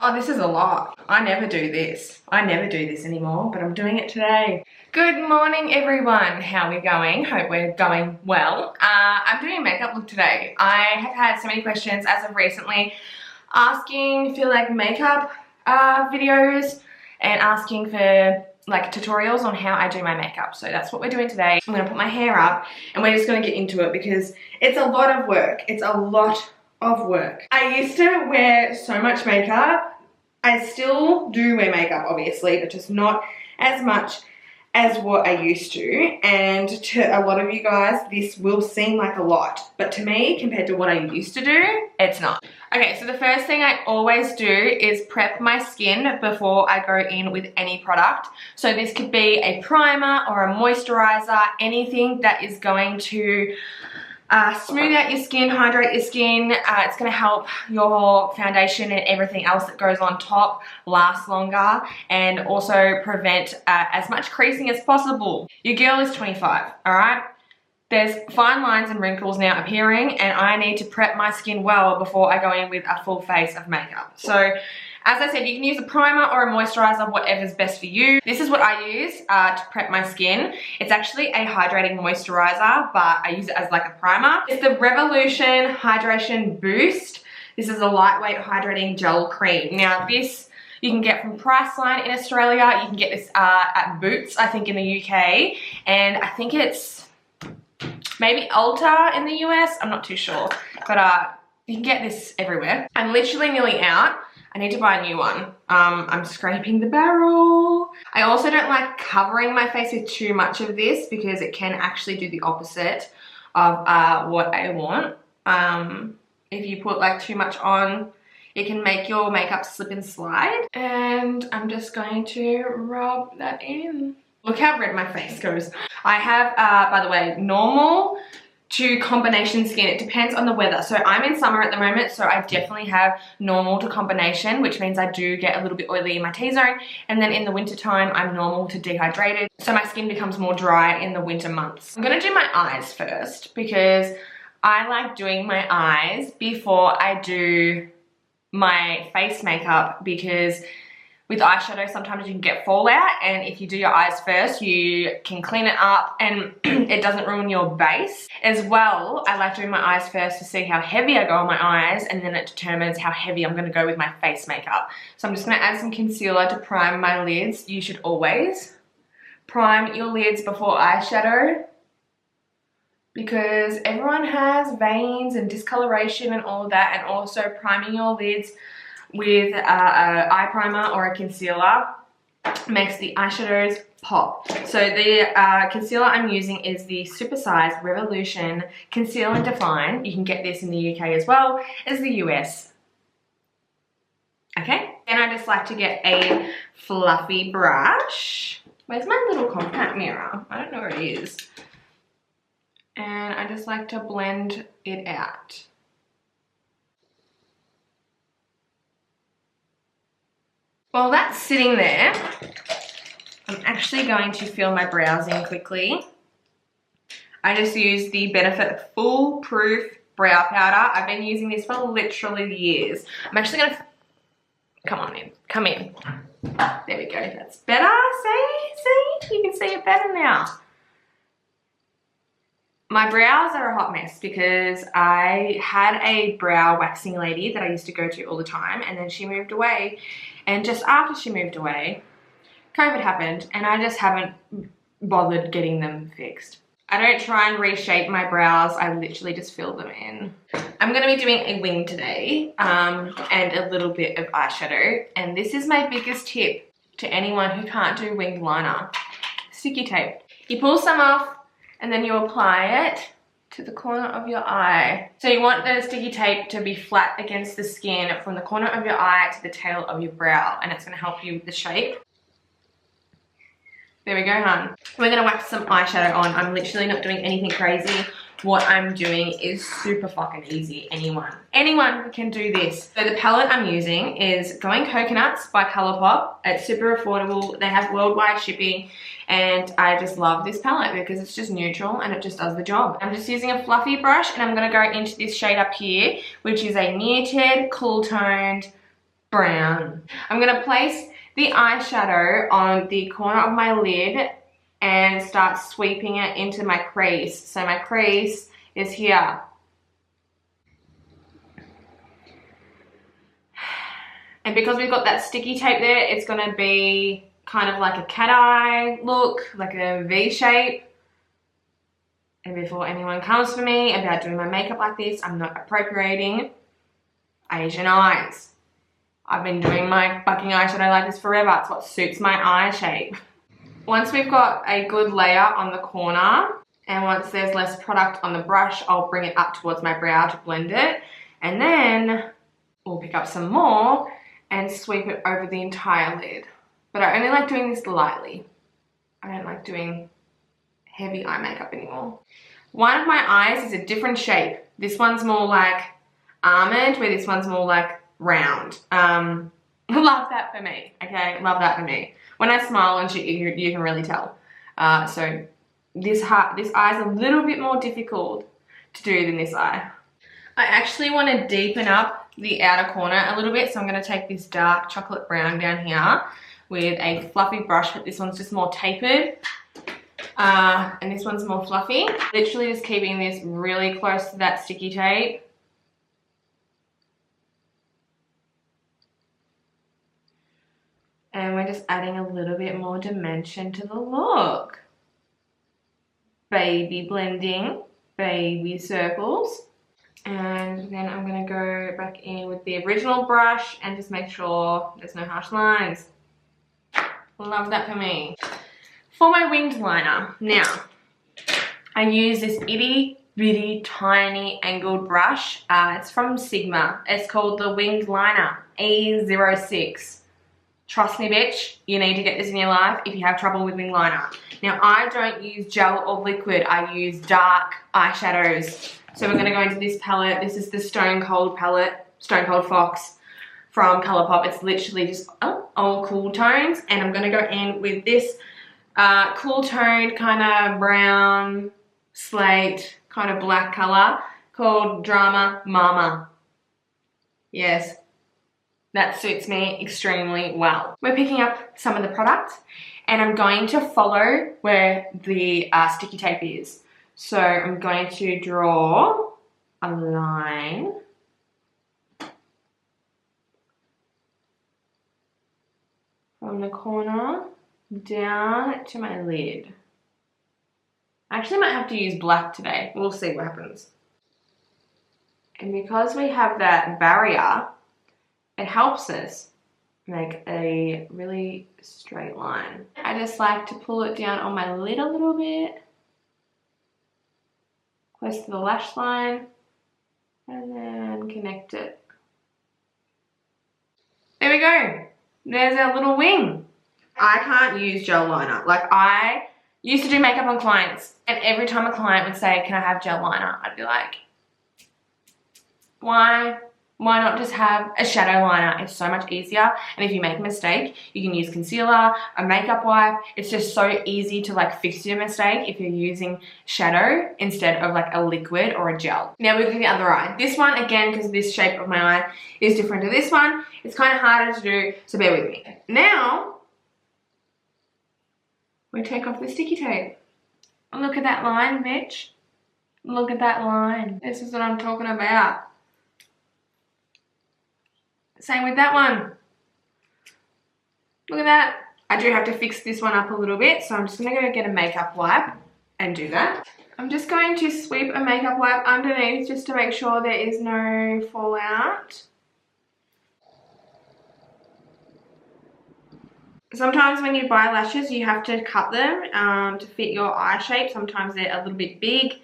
Oh, this is a lot. I never do this. I never do this anymore, but I'm doing it today. Good morning, everyone. How are we going? Hope we're going well. I'm doing a makeup look today. I have had so many questions as of recently asking for like makeup videos and asking for like tutorials on how I do my makeup. So that's what we're doing today. I'm gonna put my hair up and we're just gonna get into it because it's a lot of work. It's a lot of work. I used to wear so much makeup. I still do wear makeup, obviously, but just not as much as what I used to. And to a lot of you guys, this will seem like a lot. But to me, compared to what I used to do, it's not. Okay, so the first thing I always do is prep my skin before I go in with any product. So this could be a primer or a moisturizer, anything that is going to smooth out your skin, hydrate your skin. It's going to help your foundation and everything else that goes on top last longer and also prevent as much creasing as possible. Your girl is 25, alright? There's fine lines and wrinkles now appearing and I need to prep my skin well before I go in with a full face of makeup. So as I said, you can use a primer or a moisturizer, whatever's best for you. This is what I use to prep my skin. It's actually a hydrating moisturizer, but I use it as like a primer. It's the Revolution Hydration Boost. This is a lightweight hydrating gel cream. Now this you can get from Priceline in Australia. You can get this at Boots, I think, in the UK. And I think it's maybe Ulta in the US. I'm not too sure. But you can get this everywhere. I'm literally nearly out. I need to buy a new one. I'm scraping the barrel. I also don't like covering my face with too much of this because it can actually do the opposite of what I want. If you put like too much on, it can make your makeup slip and slide. And I'm just going to rub that in. Look how red my face goes. I have, by the way, normal to combination skin. It depends on the weather. So I'm in summer at the moment, so I definitely have normal to combination, which means I do get a little bit oily in my T-zone. And then in the winter time, I'm normal to dehydrated. So my skin becomes more dry in the winter months. I'm gonna do my eyes first because I like doing my eyes before I do my face makeup because with eyeshadow, sometimes you can get fallout, and if you do your eyes first, you can clean it up and it doesn't ruin your base. As well, I like doing my eyes first to see how heavy I go on my eyes, and then it determines how heavy I'm gonna go with my face makeup. So I'm just gonna add some concealer to prime my lids. You should always prime your lids before eyeshadow because everyone has veins and discoloration and all of that, and also priming your lids with an eye primer or a concealer makes the eyeshadows pop. So the concealer I'm using is the Super Size Revolution Conceal and Define. You can get this in the UK as well as the US. Okay, then I just like to get a fluffy brush. Where's my little compact mirror? I don't know where it is. And I just like to blend it out. While that's sitting there, I'm actually going to fill my brows in quickly. I just use the Benefit Foolproof Brow Powder. I've been using this for literally years. I'm actually going to... Come on in. Come in. There we go. That's better. See? You can see it better now. My brows are a hot mess because I had a brow waxing lady that I used to go to all the time, and then she moved away. And just after she moved away, COVID happened, and I just haven't bothered getting them fixed. I don't try and reshape my brows. I literally just fill them in. I'm going to be doing a wing today and a little bit of eyeshadow. And this is my biggest tip to anyone who can't do winged liner. Sticky tape. You pull some off, and then you apply it to the corner of your eye. So you want the sticky tape to be flat against the skin from the corner of your eye to the tail of your brow, and it's gonna help you with the shape. There we go, hun. We're gonna whack some eyeshadow on. I'm literally not doing anything crazy. What I'm doing is super fucking easy. Anyone can do this. So the palette I'm using is Going Coconuts by Colourpop. It's super affordable. They have worldwide shipping, and I just love this palette because it's just neutral and it just does the job. I'm just using a fluffy brush, and I'm gonna go into this shade up here, which is a muted, cool toned brown. I'm gonna place the eyeshadow on the corner of my lid and start sweeping it into my crease. So my crease is here. And because we've got that sticky tape there, it's gonna be kind of like a cat eye look, like a V shape. And before anyone comes for me about doing my makeup like this, I'm not appropriating Asian eyes. I've been doing my fucking eyeshadow like this forever. It's what suits my eye shape. Once we've got a good layer on the corner, and once there's less product on the brush, I'll bring it up towards my brow to blend it. And then we'll pick up some more and sweep it over the entire lid. But I only like doing this lightly. I don't like doing heavy eye makeup anymore. One of my eyes is a different shape. This one's more like almond, where this one's more like round. Love that for me, okay? Love that for me. When I smile and shit, you can really tell. So this eye is a little bit more difficult to do than this eye. I actually want to deepen up the outer corner a little bit, so I'm going to take this dark chocolate brown down here with a fluffy brush, but this one's just more tapered. And this one's more fluffy. Literally just keeping this really close to that sticky tape. And we're just adding a little bit more dimension to the look. Baby blending, baby circles. And then I'm gonna go back in with the original brush and just make sure there's no harsh lines. Love that for me. For my winged liner, now, I use this itty bitty tiny angled brush. It's from Sigma. It's called the Winged Liner E06. Trust me, bitch, you need to get this in your life if you have trouble with winged liner. Now, I don't use gel or liquid. I use dark eyeshadows. So we're gonna go into this palette. This is the Stone Cold palette, Stone Cold Fox from Colourpop. It's literally just all cool tones. And I'm gonna go in with this cool toned kind of brown, slate, kind of black color called Drama Mama. Yes, that suits me extremely well. We're picking up some of the product and I'm going to follow where the sticky tape is. So I'm going to draw a line from the corner down to my lid. I actually might have to use black today. We'll see what happens. And because we have that barrier, it helps us make a really straight line. I just like to pull it down on my lid a little bit, close to the lash line, and then connect it. There we go. There's our little wing. I can't use gel liner. Like, I used to do makeup on clients, and every time a client would say, can I have gel liner? I'd be like, why? Why not just have a shadow liner? It's so much easier. And if you make a mistake, you can use concealer, a makeup wipe. It's just so easy to like fix your mistake if you're using shadow instead of like a liquid or a gel. Now moving to the other eye. This one, again, because this shape of my eye is different to this one, it's kind of harder to do, so bear with me. Now, we take off the sticky tape. Look at that line, bitch. Look at that line. This is what I'm talking about. Same with that one. Look at that. I do have to fix this one up a little bit, so I'm just gonna go get a makeup wipe and do that. I'm just going to sweep a makeup wipe underneath just to make sure there is no fallout. Sometimes when you buy lashes, you have to cut them to fit your eye shape. Sometimes they're a little bit big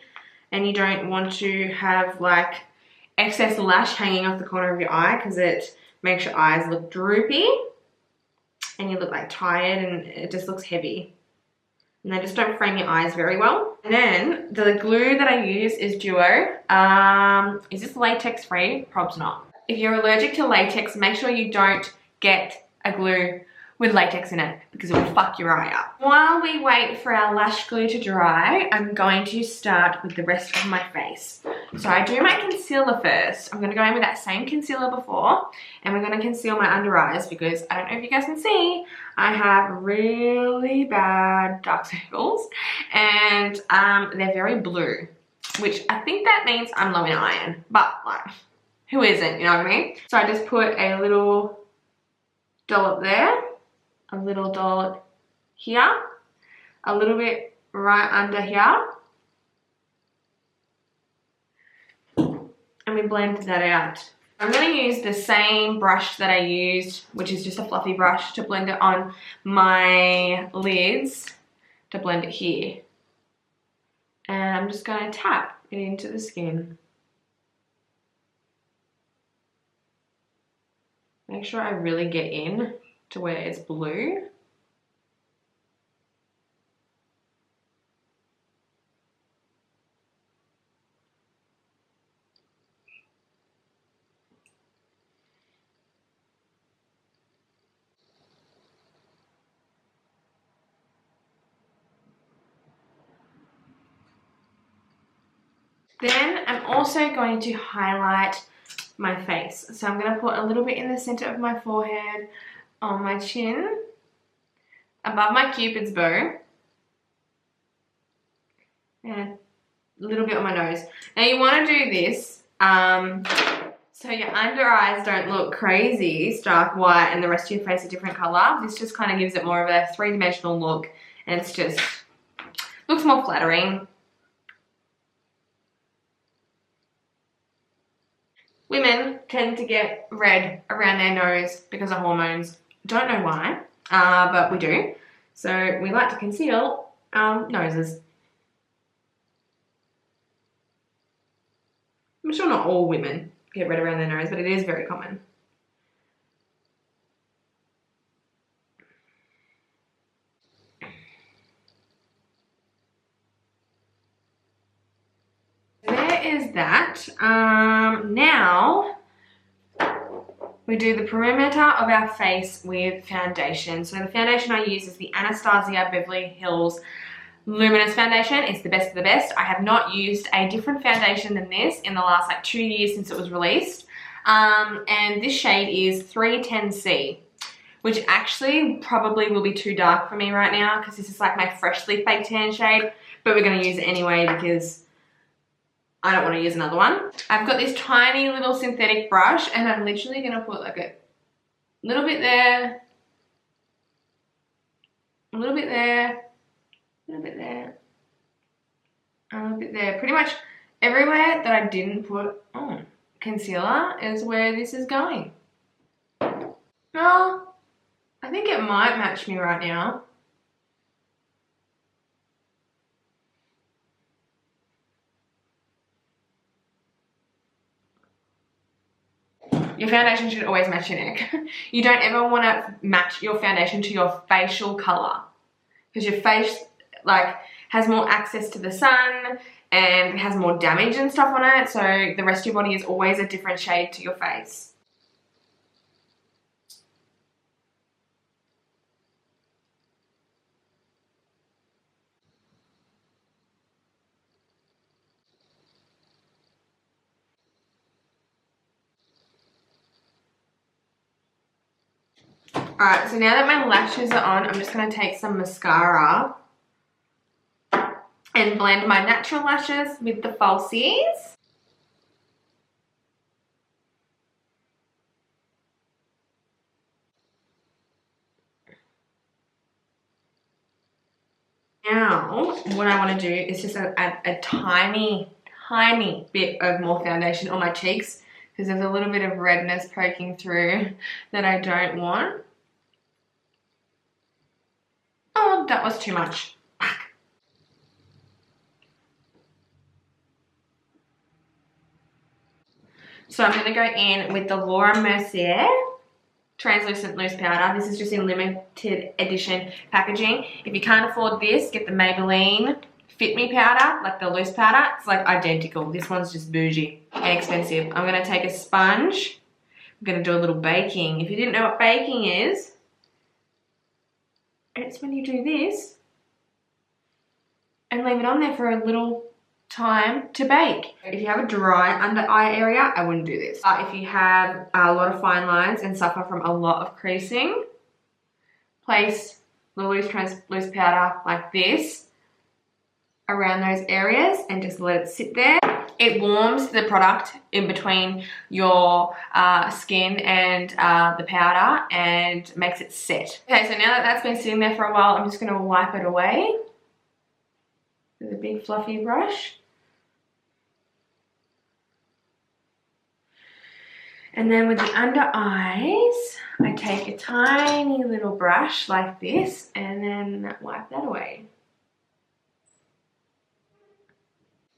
and you don't want to have like excess lash hanging off the corner of your eye because it makes your eyes look droopy and you look like tired and it just looks heavy. And they just don't frame your eyes very well. And then the glue that I use is Duo. Is this latex free? Probably not. If you're allergic to latex, make sure you don't get a glue with latex in it because it will fuck your eye up. While we wait for our lash glue to dry, I'm going to start with the rest of my face. So I do my concealer first. I'm going to go in with that same concealer before, and we're going to conceal my under eyes because I don't know if you guys can see, I have really bad dark circles, and they're very blue, which I think that means I'm low in iron, but like, who isn't, you know what I mean? So I just put a little dollop there, a little dollop here, a little bit right under here, and we blend that out. I'm going to use the same brush that I used, which is just a fluffy brush, to blend it on my lids, to blend it here. And I'm just going to tap it into the skin. Make sure I really get in to where it's blue. Then I'm also going to highlight my face. So I'm going to put a little bit in the center of my forehead, on my chin, above my cupid's bow, and a little bit on my nose. Now you want to do this so your under eyes don't look crazy stark white and the rest of your face a different color. This just kind of gives it more of a three-dimensional look, and it's just looks more flattering. Women tend to get red around their nose because of hormones. Don't know why, but we do. So we like to conceal our noses. I'm sure not all women get red around their nose, but it is very common. There is that. Now we do the perimeter of our face with foundation. So the foundation I use is the Anastasia Beverly Hills Luminous Foundation. It's the best of the best. I have not used a different foundation than this in the last like 2 years since it was released. And this shade is 310C, which actually probably will be too dark for me right now because this is like my freshly fake tan shade, but we're going to use it anyway because I don't want to use another one. I've got this tiny little synthetic brush, and I'm literally going to put like a little bit there, a little bit there, a little bit there, a little bit there. Pretty much everywhere that I didn't put concealer is where this is going. Oh, I think it might match me right now. Your foundation should always match your neck. You don't ever want to match your foundation to your facial color because your face like has more access to the sun and has more damage and stuff on it, so the rest of your body is always a different shade to your face. Alright, so now that my lashes are on, I'm just going to take some mascara and blend my natural lashes with the falsies. Now, what I want to do is just add a tiny bit of more foundation on my cheeks because there's a little bit of redness poking through that I don't want. Oh, that was too much. So I'm going to go in with the Laura Mercier translucent loose powder. This is just in limited edition packaging. If you can't afford this, get the Maybelline Fit Me powder, like the loose powder. It's like identical. This one's just bougie and expensive. I'm going to take a sponge. I'm going to do a little baking. If you didn't know what baking is, it's when you do this and leave it on there for a little time to bake. If you have a dry under eye area, I wouldn't do this. But if you have a lot of fine lines and suffer from a lot of creasing, place the loose powder like this around those areas and just let it sit there. It warms the product in between your skin and the powder and makes it set. Okay, so now that that's been sitting there for a while, I'm just going to wipe it away with a big fluffy brush. And then with the under eyes, I take a tiny little brush like this and then wipe that away.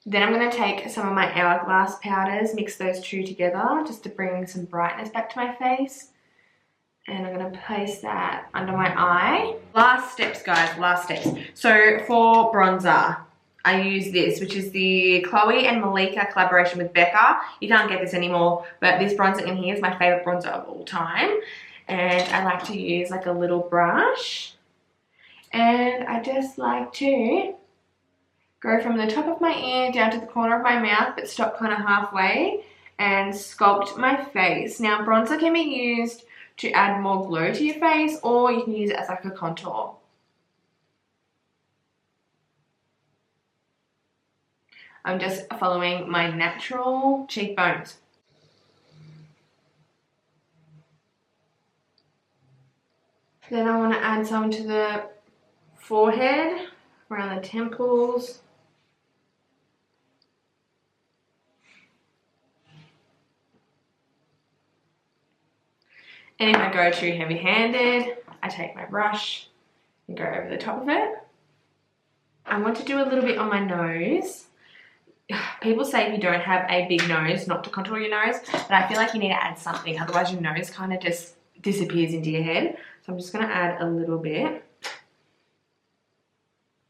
Then I'm going to take some of my Hourglass powders, mix those two together just to bring some brightness back to my face. And I'm going to place that under my eye. Last steps, guys, last steps. So for bronzer, I use this, which is the Chloe and Malika collaboration with Becca. You can't get this anymore, but this bronzer in here is my favorite bronzer of all time. And I like to use like a little brush. And I just like to go from the top of my ear down to the corner of my mouth, but stop kind of halfway and sculpt my face. Now, bronzer can be used to add more glow to your face, or you can use it as like a contour. I'm just following my natural cheekbones. Then I want to add some to the forehead, around the temples. And if I go too heavy-handed, I take my brush and go over the top of it. I want to do a little bit on my nose. People say if you don't have a big nose, not to contour your nose, but I feel like you need to add something, otherwise your nose kind of just disappears into your head. So I'm just going to add a little bit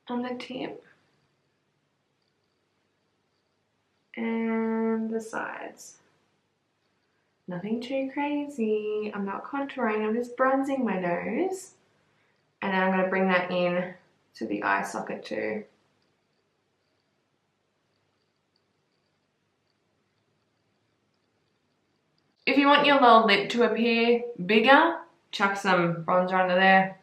on the tip and the sides. Nothing too crazy. I'm not contouring, I'm just bronzing my nose. And then I'm going to bring that in to the eye socket too. If you want your lower lip to appear bigger, chuck some bronzer under there.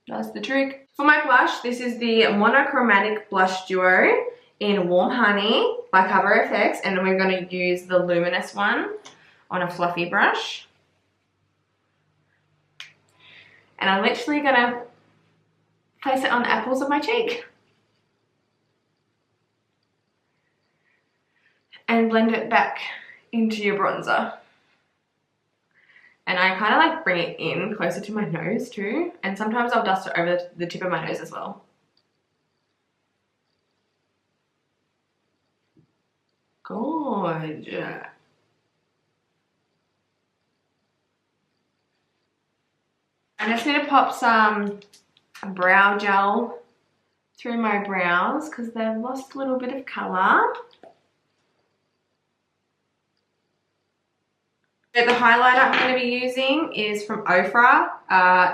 That's the trick. For my blush, this is the Monochromatic Blush Duo in Warm Honey by Cover FX, and we're going to use the luminous one on a fluffy brush. And I'm literally going to place it on the apples of my cheek. And blend it back into your bronzer. And I kind of like bring it in closer to my nose too. And sometimes I'll dust it over the tip of my nose as well. Gorgeous. I just need to pop some brow gel through my brows because they've lost a little bit of colour. The highlighter I'm going to be using is from Ofra.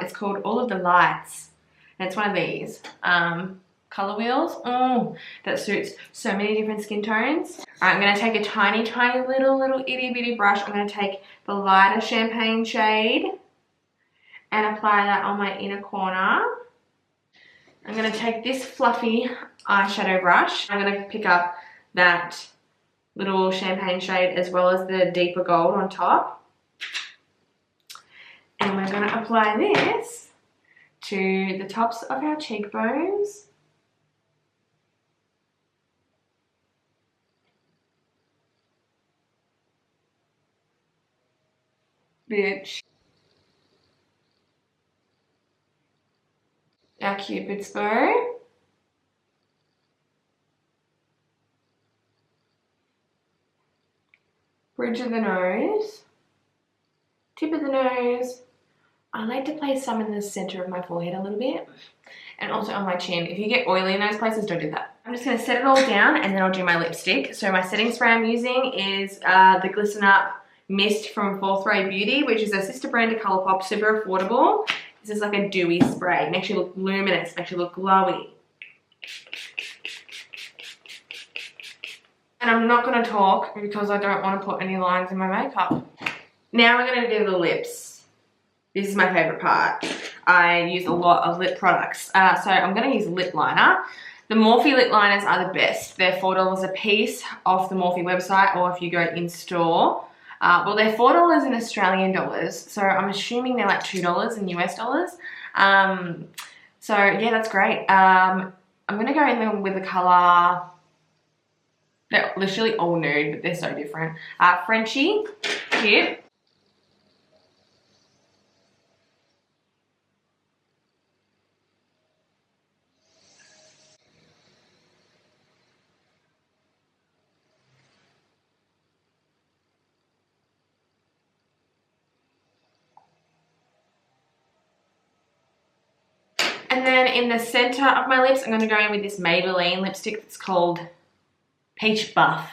It's called All of the Lights. And it's one of these colour wheels. That suits so many different skin tones. Alright, I'm going to take a tiny little itty bitty brush. I'm going to take the lighter champagne shade and apply that on my inner corner. I'm going to take this fluffy eyeshadow brush. I'm going to pick up that little champagne shade as well as the deeper gold on top. And we're going to apply this to the tops of our cheekbones. Bitch. Our Cupid's bow. Bridge of the nose, tip of the nose. I like to place some in the center of my forehead a little bit and also on my chin. If you get oily in those places, don't do that. I'm just going to set it all down and then I'll do my lipstick. So my setting spray I'm using is the Glisten Up Mist from Fourth Ray Beauty, which is a sister brand to Colourpop, super affordable. This is like a dewy spray. It makes you look luminous, makes you look glowy. And I'm not going to talk because I don't want to put any lines in my makeup. Now we're going to do the lips. This is my favourite part. I use a lot of lip products. So I'm going to use lip liner. The Morphe lip liners are the best. They're $4 a piece off the Morphe website, or if you go in store. Well, they're $4 in Australian dollars. So I'm assuming they're like $2 in US dollars. So yeah, that's great. I'm going to go in there with the colour. They're literally all nude, but they're so different. Frenchie, cute. And then in the center of my lips, I'm going to go in with this Maybelline lipstick that's called Peach Buff.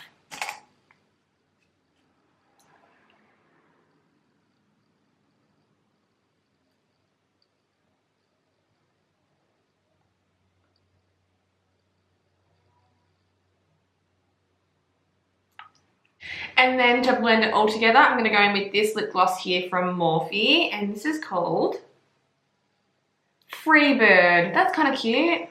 And then to blend it all together, I'm going to go in with this lip gloss here from Morphe, and this is called Freebird. That's kind of cute.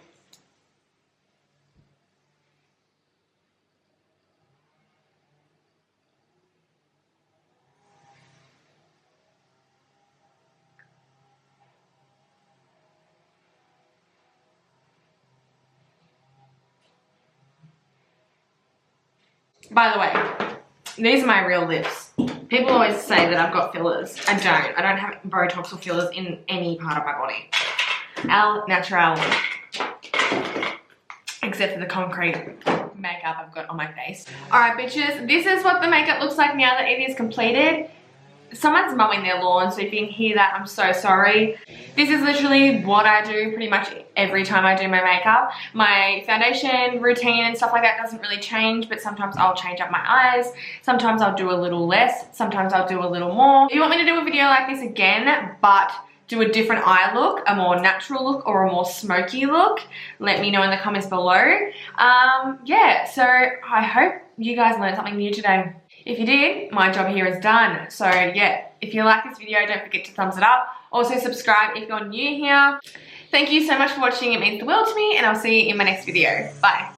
By the way, these are my real lips. People always say that I've got fillers. I don't. I don't have Botox or fillers in any part of my body. Al natural. Except for the concrete makeup I've got on my face. Alright bitches, this is what the makeup looks like now that it is completed. Someone's mowing their lawn, so if you can hear that, I'm so sorry. This is literally what I do pretty much every time I do my makeup. My foundation routine and stuff like that doesn't really change, but sometimes I'll change up my eyes. Sometimes I'll do a little less. Sometimes I'll do a little more. If you want me to do a video like this again, but do a different eye look, a more natural look or a more smoky look, let me know in the comments below. Yeah, so I hope you guys learned something new today. If you did, my job here is done. So yeah, if you like this video, don't forget to thumbs it up. Also subscribe if you're new here. Thank you so much for watching. It means the world to me, and I'll see you in my next video. Bye.